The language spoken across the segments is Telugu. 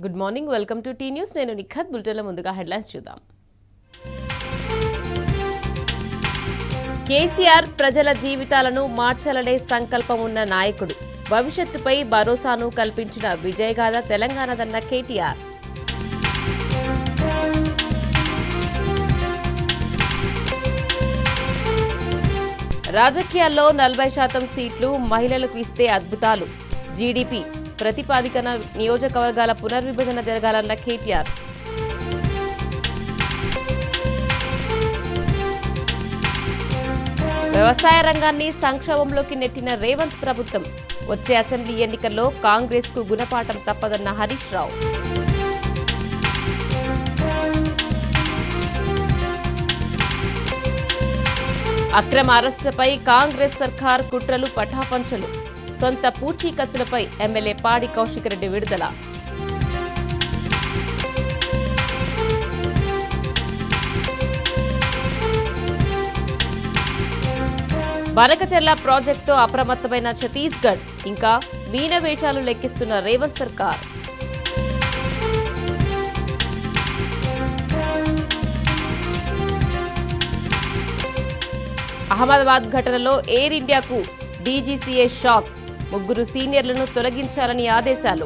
Good morning, welcome to T News. నేను నిఖత్. బులెటిన్లో ముందుగా హెడ్లైన్స్ చూద్దాం. కేసీఆర్ ప్రజల జీవితాలను మార్చాలనే సంకల్పం ఉన్న నాయకుడు. భవిష్యత్తుపై భరోసాను కల్పించిన విజయగాథ తెలంగాణదన్న కేటీఆర్. రాజకీయాల్లో 40% సీట్లు మహిళలకు ఇస్తే అద్భుతాలు. జీడీపీ ప్రతిపాదికన నియోజకవర్గాల పునర్విభజన జరగాలన్న కేటీఆర్. వ్యవసాయ రంగాన్ని సంక్షోభంలోకి నెట్టిన రేవంత్ ప్రభుత్వం. వచ్చే అసెంబ్లీ ఎన్నికల్లో కాంగ్రెస్ కు గుణపాఠం తప్పదన్న హరీష్ రావు. అక్రమ అరెస్టుపై కాంగ్రెస్ సర్కార్ కుట్రలు పటాపంచలు. సొంత పూచీకత్తులపై ఎమ్మెల్యే పాడి కౌశిక్ రెడ్డి విడుదల. బనకచెర్ల ప్రాజెక్టుతో అప్రమత్తమైన ఛత్తీస్గఢ్. ఇంకా మీనవేషాలు లెక్కిస్తున్న రేవంత్ సర్కార్. అహ్మదాబాద్ ఘటనలో ఎయిర్ ఇండియాకు డీజీసీఏ షాక్. 3 సీనియర్లను తొలగించాలని ఆదేశాలు.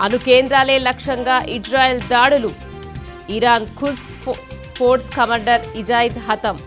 అణు కేంద్రాలే లక్ష్యంగా ఇజ్రాయెల్ దాడులు. ఇరాన్ ఖుద్ స్పోర్ట్స్ కమాండర్ ఇజాయిద్ హతం.